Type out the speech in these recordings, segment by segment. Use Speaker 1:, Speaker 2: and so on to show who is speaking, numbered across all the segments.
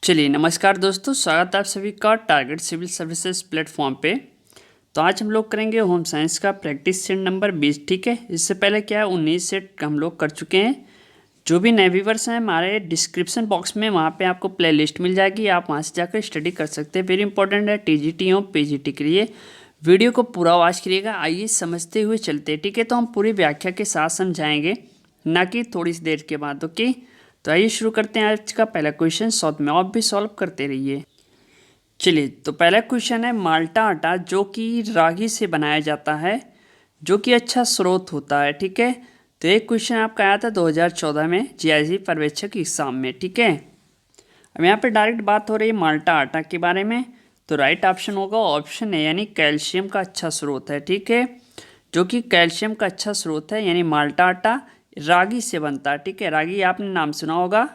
Speaker 1: चलिए नमस्कार दोस्तों, स्वागत है आप सभी का टारगेट सिविल सर्विसेज प्लेटफॉर्म पे। तो आज हम लोग करेंगे होम साइंस का प्रैक्टिस सेट नंबर 20। ठीक है, इससे पहले क्या है 19 सेट हम लोग कर चुके हैं। जो भी नए व्यूअर्स हैं हमारे डिस्क्रिप्शन बॉक्स में वहाँ पे आपको प्ले लिस्ट मिल जाएगी, आप वहाँ से जाकर स्टडी कर सकते हैं। वेरी इंपॉर्टेंट है टीजीटी और पीजीटी के लिए। वीडियो को पूरा वॉच करिएगा, आइए समझते हुए चलते हैं। ठीक है, तो हम पूरी व्याख्या के साथ समझाएंगे, ना कि थोड़ी सी देर के बाद। ओके, तो आइए शुरू करते हैं आज का पहला क्वेश्चन। साथ में आप भी सॉल्व करते रहिए। चलिए, तो पहला क्वेश्चन है माल्टा आटा जो कि रागी से बनाया जाता है, जो कि अच्छा स्रोत होता है। ठीक है, तो एक क्वेश्चन आपका आया था 2014 में जीआईसी पर्यवेक्षक एग्जाम में। ठीक है, अब यहाँ पे डायरेक्ट बात हो रही है माल्टा आटा के बारे में, तो राइट ऑप्शन होगा ऑप्शन है, यानी कैल्शियम का अच्छा स्रोत है। ठीक है, जो कि कैल्शियम का अच्छा स्रोत है, यानी माल्टा आटा रागी से बनता है। ठीक है, रागी आपने नाम सुना होगा।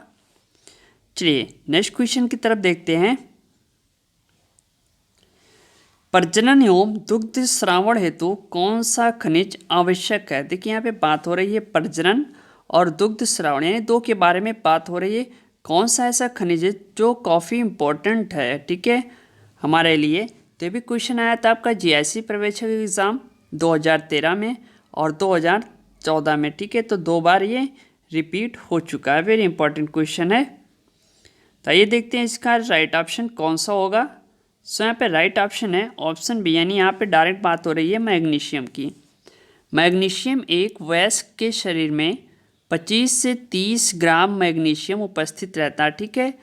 Speaker 1: चलिए नेक्स्ट क्वेश्चन की तरफ देखते हैं। प्रजनन एवं दुग्ध श्रावण हेतु कौन सा खनिज आवश्यक है? देखिए यहाँ पे बात हो रही है प्रजनन और दुग्ध श्रावण, यानी दो के बारे में बात हो रही है। कौन सा ऐसा खनिज है जो काफ़ी इम्पोर्टेंट है, ठीक है, हमारे लिए। तो ये भी क्वेश्चन आया था आपका जीआईसी पर्यवेक्षक एग्ज़ाम 2013 में और 2014 में। ठीक है, तो दो बार ये रिपीट हो चुका है। वेरी इंपॉर्टेंट क्वेश्चन है। तो ये देखते हैं इसका राइट ऑप्शन कौन सा होगा। सो यहाँ पे राइट ऑप्शन है ऑप्शन बी, यानी यहाँ पे डायरेक्ट बात हो रही है मैग्नीशियम की। मैग्नीशियम एक वयस्क के शरीर में 25 से 30 ग्राम मैग्नीशियम उपस्थित रहता है। ठीक है,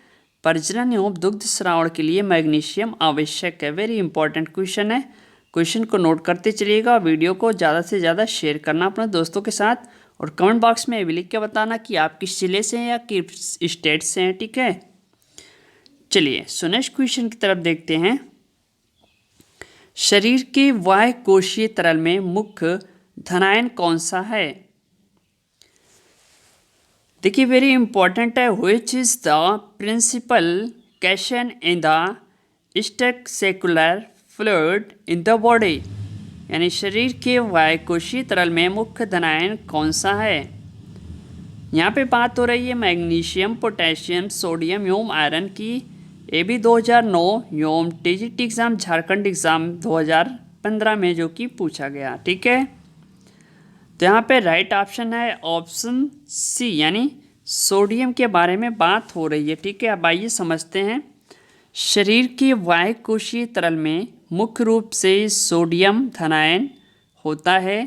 Speaker 1: प्रजनन एवं दुग्ध श्रावण के लिए मैग्नीशियम आवश्यक है। वेरी इंपॉर्टेंट क्वेश्चन है, क्वेश्चन को नोट करते चलिएगा। वीडियो को ज़्यादा से ज़्यादा शेयर करना अपने दोस्तों के साथ, और कमेंट बॉक्स में भी लिख के बताना कि आप किस जिले से हैं या किस स्टेट से हैं। ठीक है, चलिए सो नेक्स्ट क्वेश्चन की तरफ देखते हैं। शरीर के बाह्य कोशीय तरल में मुख्य धनायन कौन सा है? देखिए वेरी इंपॉर्टेंट है, which is the principal cation in the extracellular fluid in the body, यानी शरीर के बाह्य कोशीय तरल में मुख्य धनायन कौन सा है? यहाँ पे बात हो रही है मैग्नीशियम, पोटेशियम, सोडियम एवं आयरन की। ये भी 2009 एवं टीजीटी एग्ज़ाम झारखंड एग्ज़ाम 2015 में जो कि पूछा गया। ठीक है, तो यहाँ पे राइट ऑप्शन है ऑप्शन सी, यानी सोडियम के बारे में बात हो रही है। ठीक है, अब आइए समझते हैं। शरीर के बाह्य कोशीय तरल में मुख्य रूप से सोडियम धनायन होता है।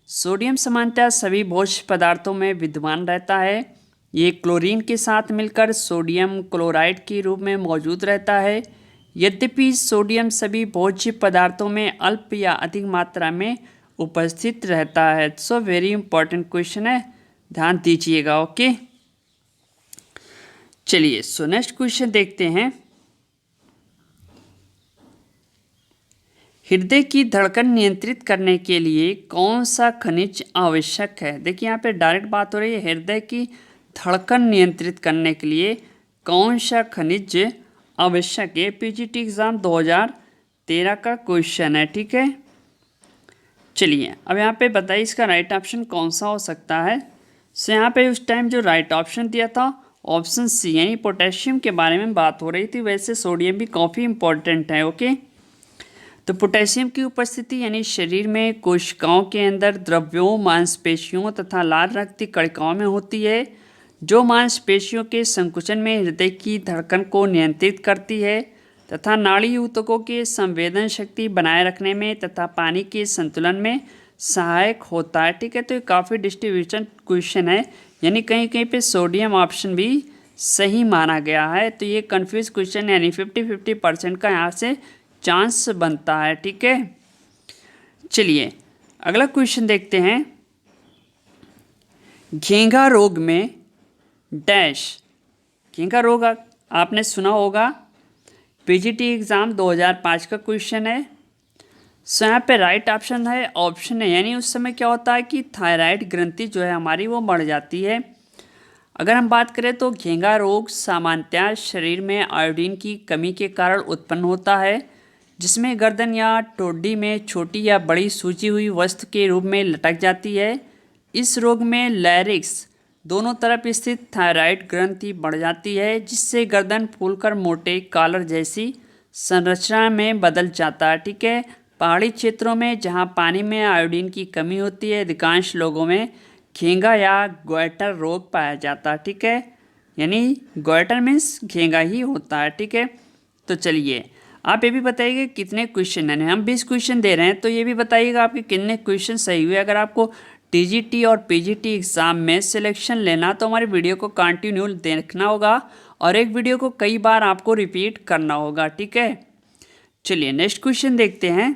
Speaker 1: सोडियम सामान्यतः सभी भोज्य पदार्थों में विद्यमान रहता है। ये क्लोरीन के साथ मिलकर सोडियम क्लोराइड के रूप में मौजूद रहता है। यद्यपि सोडियम सभी भोज्य पदार्थों में अल्प या अधिक मात्रा में उपस्थित रहता है। सो वेरी इंपॉर्टेंट क्वेश्चन है, ध्यान दीजिएगा। ओके, चलिए सो नेक्स्ट क्वेश्चन देखते हैं। हृदय की धड़कन नियंत्रित करने के लिए कौन सा खनिज आवश्यक है? देखिए यहाँ पे डायरेक्ट बात हो रही है हृदय की धड़कन नियंत्रित करने के लिए कौन सा खनिज आवश्यक है। पीजीटी एग्ज़ाम 2013 का क्वेश्चन है। ठीक है, चलिए अब यहाँ पे बताइए इसका राइट ऑप्शन कौन सा हो सकता है। सो यहाँ पे उस टाइम जो राइट ऑप्शन दिया था ऑप्शन सी, यानी पोटेशियम के बारे में बात हो रही थी। वैसे सोडियम भी काफ़ी इंपॉर्टेंट है। ओके, तो पोटेशियम की उपस्थिति यानी शरीर में कोशिकाओं के अंदर द्रव्यों, मांसपेशियों तथा लाल रक्त की कणिकाओं में होती है, जो मांसपेशियों के संकुचन में हृदय की धड़कन को नियंत्रित करती है तथा नाड़ी ऊतकों के संवेदन शक्ति बनाए रखने में तथा पानी के संतुलन में सहायक होता है। ठीक है, तो ये काफ़ी डिस्ट्रीब्यूशन क्वेश्चन है, यानी कहीं कहीं पे सोडियम ऑप्शन भी सही माना गया है। तो ये कन्फ्यूज क्वेश्चन, यानी 50-50% का यहाँ से चांस बनता है। ठीक है, चलिए अगला क्वेश्चन देखते हैं। घेंघा रोग में डैश, घेंघा रोग आपने सुना होगा, पीजीटी एग्ज़ाम 2005 का क्वेश्चन है। सो यहाँ पे राइट ऑप्शन है ऑप्शन है, यानी उस समय क्या होता है कि थायराइड ग्रंथि जो है हमारी वो बढ़ जाती है। अगर हम बात करें तो घेंघा रोग सामान्यतः शरीर में आयोडीन की कमी के कारण उत्पन्न होता है, जिसमें गर्दन या ठोड़ी में छोटी या बड़ी सूजी हुई वस्तु के रूप में लटक जाती है। इस रोग में लैरिक्स दोनों तरफ स्थित थायराइड ग्रंथि बढ़ जाती है, जिससे गर्दन फूलकर मोटे कॉलर जैसी संरचना में बदल जाता है। ठीक है। पहाड़ी क्षेत्रों में जहाँ पानी में आयोडीन की कमी होती है, अधिकांश लोगों में घेंगा या गोइटर रोग पाया जाता है। ठीक है, यानी गोइटर मीन्स घेंगा ही होता है। ठीक है, तो चलिए आप ये भी बताइए कितने क्वेश्चन हैं। हम 20 क्वेश्चन दे रहे हैं, तो ये भी बताइएगा आपके कितने क्वेश्चन सही हुए। अगर आपको टीजीटी और पीजीटी एग्ज़ाम में सिलेक्शन लेना तो हमारी वीडियो को कंटिन्यू देखना होगा और एक वीडियो को कई बार आपको रिपीट करना होगा। ठीक है, चलिए नेक्स्ट क्वेश्चन देखते हैं।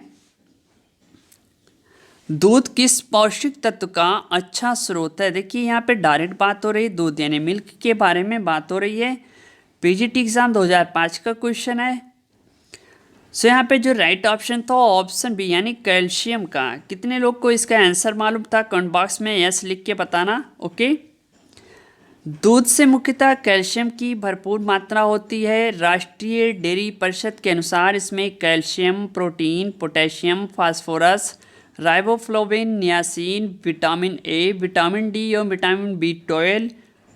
Speaker 1: दूध किस पौष्टिक तत्व का अच्छा स्रोत है। देखिए यहाँ पे डायरेक्ट बात हो रही है, दूध यानी मिल्क के बारे में बात हो रही है। पीजीटी एग्जाम 2005 का क्वेश्चन है। सो यहाँ पे जो राइट ऑप्शन था ऑप्शन बी यानी कैल्शियम का। कितने लोग को इसका आंसर मालूम था, कमेंट बॉक्स में यस लिख के बताना। ओके, दूध से मुख्यतः कैल्शियम की भरपूर मात्रा होती है। राष्ट्रीय डेयरी परिषद के अनुसार इसमें calcium, protein, potassium, phosphorus, riboflavin, niacin, vitamin A, vitamin D और विटामिन B12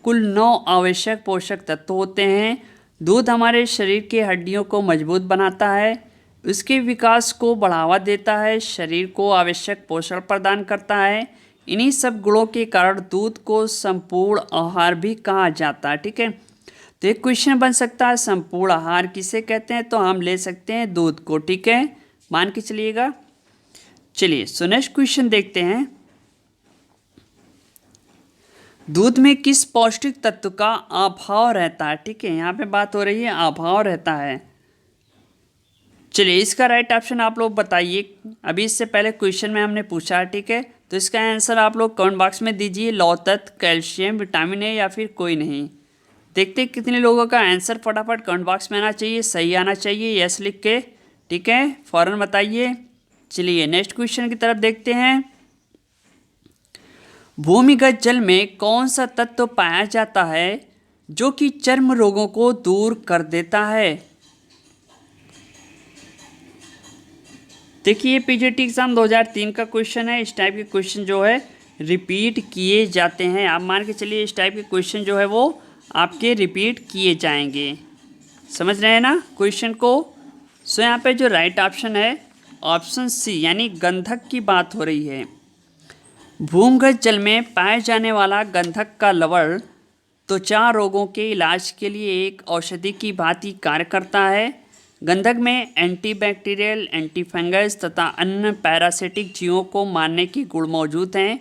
Speaker 1: कुल 9 आवश्यक पोषक तत्व होते हैं। दूध हमारे शरीर के हड्डियों को मजबूत बनाता है, उसके विकास को बढ़ावा देता है, शरीर को आवश्यक पोषण प्रदान करता है। इन्हीं सब गुणों के कारण दूध को संपूर्ण आहार भी कहा जाता है। ठीक है, तो एक क्वेश्चन बन सकता है संपूर्ण आहार किसे कहते हैं, तो हम ले सकते हैं दूध को। ठीक है, मान के चलिएगा। चलिए सो नेक्स्ट क्वेश्चन देखते हैं। दूध में किस पौष्टिक तत्व का अभाव रहता है। ठीक है, यहाँ पे बात हो रही है अभाव रहता है। चलिए इसका राइट ऑप्शन आप लोग बताइए। अभी इससे पहले क्वेश्चन में हमने पूछा है। ठीक है, तो इसका आंसर आप लोग कमेंट बॉक्स में दीजिए। लौह तत्व, कैल्शियम, विटामिन ए या फिर कोई नहीं। देखते हैं कितने लोगों का आंसर फटाफट कमेंट बॉक्स में आना चाहिए, सही आना चाहिए, यस लिख के। ठीक है, फौरन बताइए। चलिए नेक्स्ट क्वेश्चन की तरफ देखते हैं। भूमिगत जल में कौन सा तत्व पाया जाता है जो कि चर्म रोगों को दूर कर देता है। देखिए पीजीटी एग्जाम 2003 का क्वेश्चन है। इस टाइप के क्वेश्चन जो है रिपीट किए जाते हैं। आप मान के चलिए इस टाइप के क्वेश्चन जो है वो आपके रिपीट किए जाएंगे। समझ रहे हैं ना क्वेश्चन को। सो यहाँ पे जो राइट ऑप्शन है ऑप्शन सी यानी गंधक की बात हो रही है। भूमिगत जल में पाए जाने वाला गंधक का लवण त्वचा रोगों के इलाज के लिए एक औषधि की भांति कार्य करता है। गंधक में एंटीबैक्टीरियल, एंटीफंगस तथा अन्य पैरासिटिक जीवों को मारने के गुण मौजूद हैं।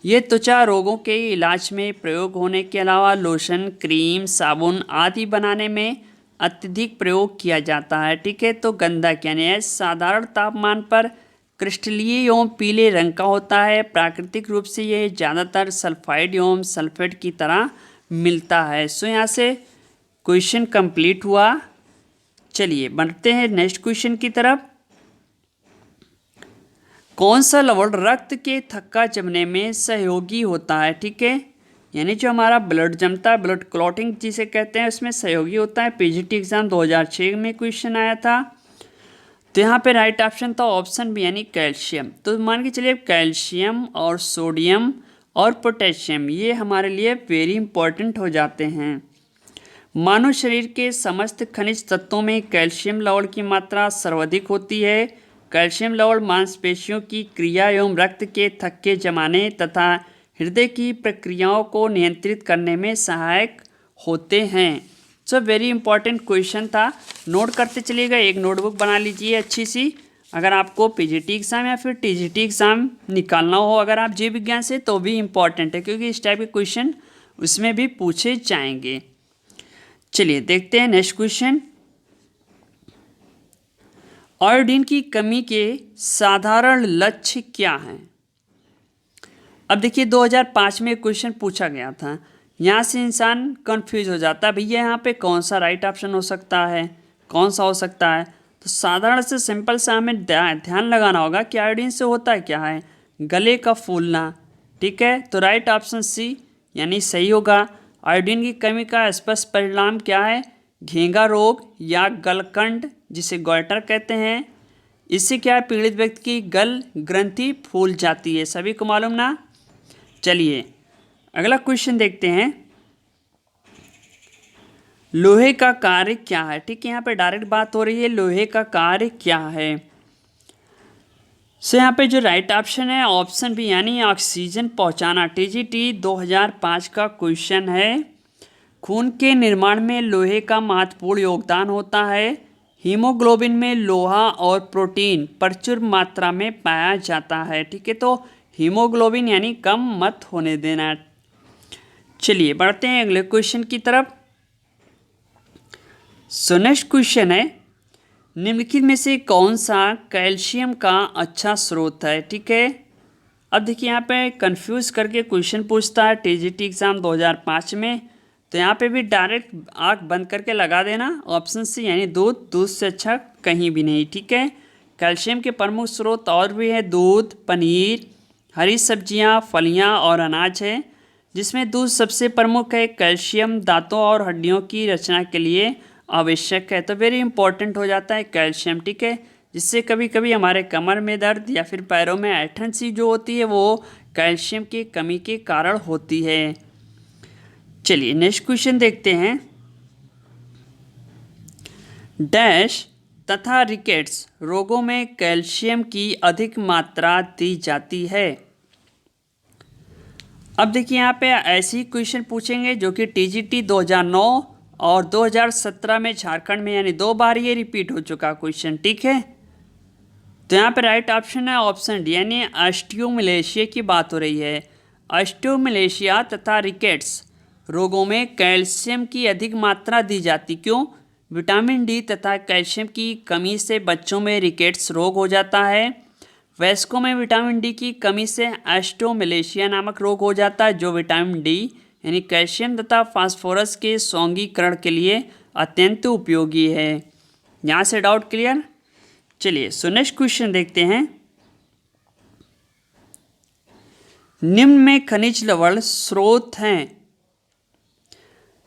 Speaker 1: ये त्वचा रोगों के इलाज में प्रयोग होने के अलावा लोशन, क्रीम, साबुन आदि बनाने में अत्यधिक प्रयोग किया जाता है। ठीक है, तो गंधक यानी साधारण तापमान पर क्रिस्टलीय एवं पीले रंग का होता है। प्राकृतिक रूप से यह ज़्यादातर सल्फाइड एवं सल्फेट की तरह मिलता है। सो यहाँ से क्वेश्चन कंप्लीट हुआ। चलिए बढ़ते हैं नेक्स्ट क्वेश्चन की तरफ। कौन सा लवण रक्त के थक्का जमने में सहयोगी होता है। ठीक है, यानी जो हमारा ब्लड जमता है, ब्लड क्लॉटिंग जिसे कहते हैं, उसमें सहयोगी होता है। पीजीटी एग्जाम 2006 में क्वेश्चन आया था। तो यहाँ पे राइट ऑप्शन था ऑप्शन बी यानी कैल्शियम। तो मान के चलिए कैल्शियम और सोडियम और पोटेशियम ये हमारे लिए वेरी इंपॉर्टेंट हो जाते हैं। मानव शरीर के समस्त खनिज तत्वों में कैल्शियम लवण की मात्रा सर्वाधिक होती है। कैल्शियम लवण मांसपेशियों की क्रिया एवं रक्त के थक्के जमाने तथा हृदय की प्रक्रियाओं को नियंत्रित करने में सहायक होते हैं। सो वेरी इंपॉर्टेंट क्वेश्चन था, नोट करते चलिएगा। एक नोटबुक बना लीजिए अच्छी सी। अगर आपको पीजीटी एग्ज़ाम या फिर टीजीटी एग्ज़ाम निकालना हो अगर आप जीव विज्ञान से, तो भी इम्पॉर्टेंट है क्योंकि इस टाइप के क्वेश्चन उसमें भी पूछे जाएंगे। चलिए देखते हैं नेक्स्ट क्वेश्चन। आयोडीन की कमी के साधारण लक्ष्य क्या हैं। अब देखिए 2005 में क्वेश्चन पूछा गया था। यहाँ से इंसान कंफ्यूज हो जाता है, भैया यहाँ पे कौन सा राइट ऑप्शन हो सकता है, कौन सा हो सकता है। तो साधारण से सिंपल सा हमें ध्यान लगाना होगा कि आयोडीन से होता है क्या है, गले का फूलना। ठीक है, तो राइट ऑप्शन सी यानी सही होगा। आयोडीन की कमी का स्पष्ट परिणाम क्या है, घेंगा रोग या गलकंड जिसे गोइटर कहते हैं। इससे क्या है, पीड़ित व्यक्ति की गल ग्रंथि फूल जाती है, सभी को मालूम ना। चलिए अगला क्वेश्चन देखते हैं, लोहे का कार्य क्या है। ठीक है, यहाँ पे डायरेक्ट बात हो रही है लोहे का कार्य क्या है। यहाँ पे जो राइट ऑप्शन है ऑप्शन बी यानी ऑक्सीजन पहुंचाना। टीजीटी 2005 का क्वेश्चन है। खून के निर्माण में लोहे का महत्वपूर्ण योगदान होता है। हीमोग्लोबिन में लोहा और प्रोटीन प्रचुर मात्रा में पाया जाता है। ठीक है, तो हीमोग्लोबिन यानी कम मत होने देना। चलिए बढ़ते हैं अगले क्वेश्चन की तरफ। नेक्स्ट क्वेश्चन है, निम्नलिखित में से कौन सा कैल्शियम का अच्छा स्रोत है। ठीक है, अब देखिए यहाँ पे कंफ्यूज करके क्वेश्चन पूछता है टीजीटी एग्ज़ाम 2005 में, तो यहाँ पे भी डायरेक्ट आँख बंद करके लगा देना ऑप्शन सी यानी दूध। दूध से अच्छा कहीं भी नहीं। ठीक है, कैल्शियम के प्रमुख स्रोत और भी है दूध, पनीर, हरी सब्जियाँ, फलियाँ और अनाज है, जिसमें दूध सबसे प्रमुख है। कैल्शियम दांतों और हड्डियों की रचना के लिए आवश्यक है, तो वेरी इंपॉर्टेंट हो जाता है कैल्शियम। ठीक है, जिससे कभी कभी हमारे कमर में दर्द या फिर पैरों में ऐंठन सी जो होती है वो कैल्शियम की कमी के कारण होती है। चलिए नेक्स्ट क्वेश्चन देखते हैं, डैश तथा रिकेट्स रोगों में कैल्शियम की अधिक मात्रा दी जाती है। अब देखिए यहाँ पे ऐसी क्वेश्चन पूछेंगे जो कि टीजीटी 2009 और 2017 में झारखंड में यानी 2 बार ये रिपीट हो चुका क्वेश्चन। ठीक है, तो यहाँ पे राइट ऑप्शन है ऑप्शन डी यानी ऑस्टियोमलेशिया की बात हो रही है। ऑस्टियोमलेशिया तथा रिकेट्स रोगों में कैल्शियम की अधिक मात्रा दी जाती। क्यों? विटामिन डी तथा कैल्शियम की कमी से बच्चों में रिकेट्स रोग हो जाता है। वयस्कों में विटामिन डी की कमी से ऑस्टियोमलेशिया नामक रोग हो जाता है, जो विटामिन डी यानी कैल्शियम तथा फास्फोरस के सौंगीकरण के लिए अत्यंत उपयोगी है। यहाँ से डाउट क्लियर। चलिए नेक्स्ट क्वेश्चन देखते हैं, निम्न में खनिज लवण स्रोत हैं।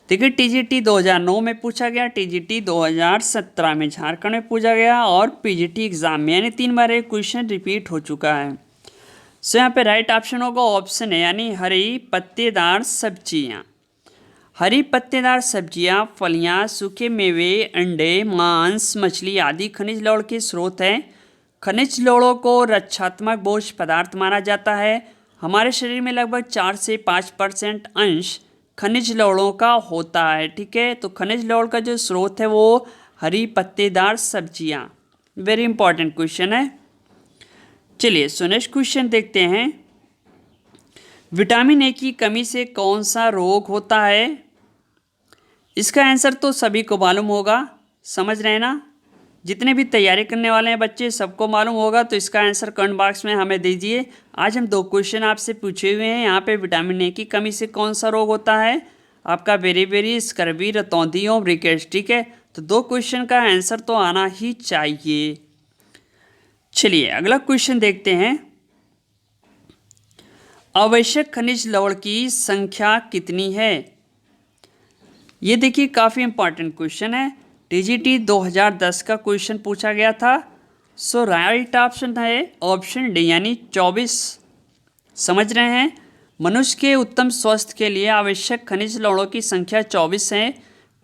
Speaker 1: देखिए टीजीटी 2009 में पूछा गया, टीजीटी 2017 में झारखंड में पूछा गया और पीजीटी एग्जाम में यानी 3 बार एक क्वेश्चन रिपीट हो चुका है। यहाँ पे राइट ऑप्शन होगा ऑप्शन है यानी हरी पत्तेदार सब्जियां। हरी पत्तेदार सब्जियां, फलियां, सूखे मेवे, अंडे, मांस, मछली आदि खनिज लवण के स्रोत हैं। खनिज लवणों को रक्षात्मक बोझ पदार्थ माना जाता है। हमारे शरीर में लगभग 4 से 5% अंश खनिज लवणों का होता है। ठीक है, तो खनिज लवण का जो स्रोत है वो हरी पत्तेदार सब्जियां। वेरी इंपॉर्टेंट क्वेश्चन है। चलिए नेक्स्ट क्वेश्चन देखते हैं, विटामिन ए की कमी से कौन सा रोग होता है। इसका आंसर तो सभी को मालूम होगा, समझ रहे हैं ना, जितने भी तैयारी करने वाले हैं बच्चे सबको मालूम होगा, तो इसका आंसर कमेंट बॉक्स में हमें दीजिए। आज हम 2 क्वेश्चन आपसे पूछे हुए हैं। यहाँ पे विटामिन ए की कमी से कौन सा रोग होता है, आपका बेरी स्कर्वी, रतौंधी और रिकेट्स। ठीक है, तो 2 क्वेश्चन का आंसर तो आना ही चाहिए। चलिए अगला क्वेश्चन देखते हैं, आवश्यक खनिज लवण की संख्या कितनी है। ये देखिए काफ़ी इंपॉर्टेंट क्वेश्चन है, टीजीटी 2010 का क्वेश्चन पूछा गया था। राइट ऑप्शन है ऑप्शन डी यानी 24। समझ रहे हैं, मनुष्य के उत्तम स्वास्थ्य के लिए आवश्यक खनिज लवणों की संख्या 24 है।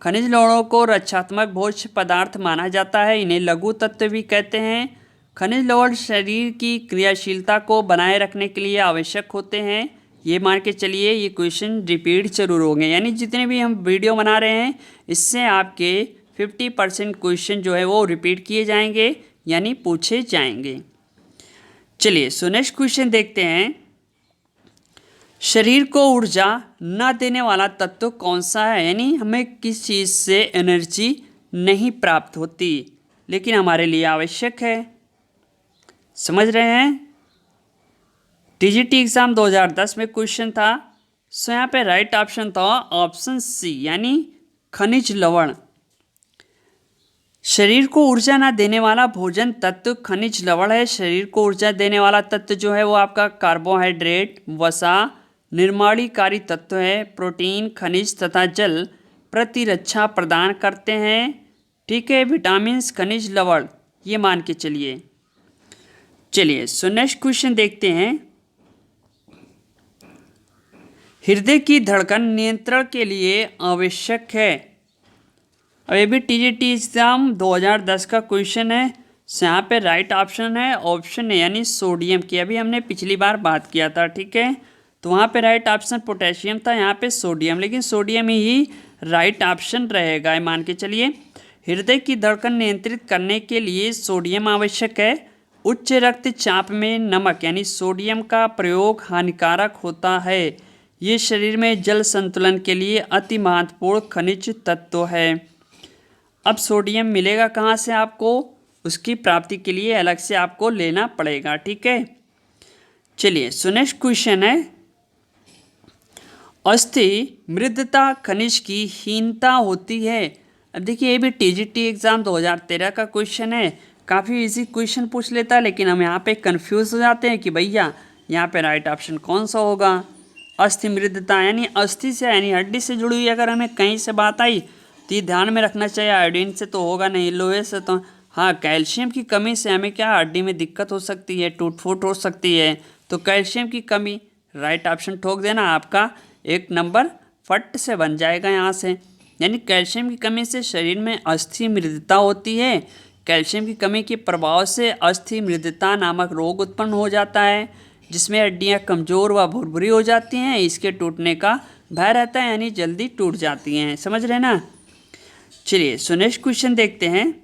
Speaker 1: खनिज लवणों को रक्षात्मक भोज्य पदार्थ माना जाता है, इन्हें लघु तत्व भी कहते हैं। खनिज लवण शरीर की क्रियाशीलता को बनाए रखने के लिए आवश्यक होते हैं। ये मान के चलिए ये क्वेश्चन रिपीट जरूर होंगे, यानी जितने भी हम वीडियो बना रहे हैं इससे आपके 50% क्वेश्चन जो है वो रिपीट किए जाएंगे यानी पूछे जाएंगे। चलिए नेक्स्ट क्वेश्चन देखते हैं, शरीर को ऊर्जा न देने वाला तत्व कौन सा है, यानी हमें किस चीज़ से एनर्जी नहीं प्राप्त होती लेकिन हमारे लिए आवश्यक है। समझ रहे हैं, टीजीटी एग्ज़ाम 2010 में क्वेश्चन था। यहाँ पे राइट ऑप्शन था ऑप्शन सी यानी खनिज लवण। शरीर को ऊर्जा ना देने वाला भोजन तत्व खनिज लवण है। शरीर को ऊर्जा देने वाला तत्व जो है वो आपका कार्बोहाइड्रेट, वसा, निर्माणीकारी तत्व है। प्रोटीन, खनिज तथा जल प्रतिरक्षा प्रदान करते हैं। ठीक है, विटामिन, खनिज लवण ये मान के चलिए। नेक्स्ट क्वेश्चन देखते हैं, हृदय की धड़कन नियंत्रण के लिए आवश्यक है। अब ये भी टीजीटी एग्जाम 2010 का क्वेश्चन है। तो यहाँ पे राइट ऑप्शन है ऑप्शन ए यानी सोडियम की। अभी हमने पिछली बार बात किया था, ठीक है। तो वहाँ पे राइट ऑप्शन पोटेशियम था, यहाँ पे सोडियम, लेकिन सोडियम ही राइट ऑप्शन रहेगा, मान के चलिए। हृदय की धड़कन नियंत्रित करने के लिए सोडियम आवश्यक है। उच्च रक्तचाप में नमक यानी सोडियम का प्रयोग हानिकारक होता है। ये शरीर में जल संतुलन के लिए अति महत्वपूर्ण खनिज तत्व है। अब सोडियम मिलेगा कहाँ से आपको, उसकी प्राप्ति के लिए अलग से आपको लेना पड़ेगा, ठीक है। चलिए सो नेक्स्ट क्वेश्चन है, अस्थि मृदता खनिज की हीनता होती है। अब देखिए ये भी टीजीटी एग्जाम 2013 का क्वेश्चन है। काफ़ी इजी क्वेश्चन पूछ लेता है, लेकिन हम यहाँ पे कंफ्यूज हो जाते हैं कि भैया यहाँ पे राइट ऑप्शन कौन सा होगा। अस्थि मृदता यानी अस्थि से यानी हड्डी से जुड़ी हुई अगर हमें कहीं से बात आई तो ये ध्यान में रखना चाहिए, आयोडीन से तो होगा नहीं, लोहे से तो हाँ, कैल्शियम की कमी से हमें क्या हड्डी में दिक्कत हो सकती है, टूट फूट हो सकती है। तो कैल्शियम की कमी, राइट ऑप्शन ठोक देना, आपका 1 नंबर फट से बन जाएगा यहाँ से। यानी कैल्शियम की कमी से शरीर में अस्थि मृदता होती है। कैल्शियम की कमी के प्रभाव से अस्थि मृदता नामक रोग उत्पन्न हो जाता है, जिसमें हड्डियाँ कमज़ोर व भुरभुरी हो जाती हैं। इसके टूटने का भय रहता है, यानी जल्दी टूट जाती हैं, समझ रहे ना। चलिए सो नेक्स्ट क्वेश्चन देखते हैं,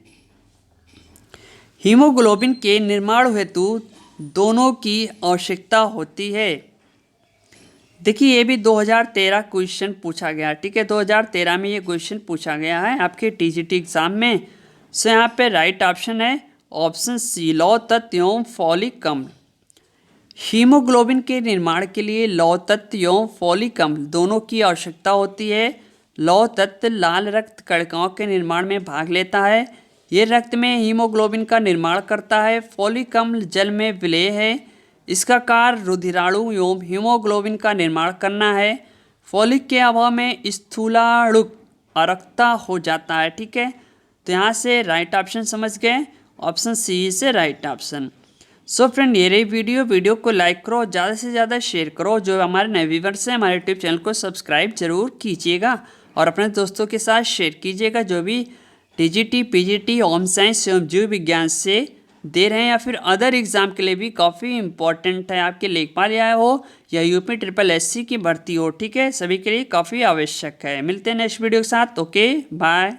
Speaker 1: हीमोग्लोबिन के निर्माण हेतु दोनों की आवश्यकता होती है। देखिए ये भी 2013 क्वेश्चन पूछा गया, ठीक है। 2013 में ये क्वेश्चन पूछा गया है आपके टीजीटी एग्जाम में। सो यहाँ पे राइट ऑप्शन है ऑप्शन सी, लौह तत्व एवं फॉलिक अम्ल। हीमोग्लोबिन के निर्माण के लिए लौह तत्व एवं फॉलिक अम्ल दोनों की आवश्यकता होती है। लौह तत्व लाल रक्त कणिकाओं के निर्माण में भाग लेता है, ये रक्त में हीमोग्लोबिन का निर्माण करता है। फॉलिक अम्ल जल में विलेय है, इसका कार्य रुधिराणु एवं हीमोग्लोबिन का निर्माण करना है। फॉलिक के अभाव में स्थूलाणु अरक्ता हो जाता है, ठीक है। तो यहाँ से राइट ऑप्शन समझ गए, ऑप्शन सी से राइट ऑप्शन। सो फ्रेंड ये रही वीडियो को लाइक करो, ज़्यादा से ज़्यादा शेयर करो। जो हमारे नए व्यूअर्स हैं हमारे यूट्यूब चैनल को सब्सक्राइब जरूर कीजिएगा और अपने दोस्तों के साथ शेयर कीजिएगा, जो भी टीजीटी पीजीटी होम साइंस एवं जीव विज्ञान से दे रहे हैं या फिर अदर एग्जाम के लिए भी काफ़ी इंपॉर्टेंट है, आपके लेखपाल आया हो या यूपी SSSC की भर्ती हो, ठीक है। सभी के लिए काफ़ी आवश्यक है। मिलते हैं नेक्स्ट वीडियो के साथ, ओके बाय।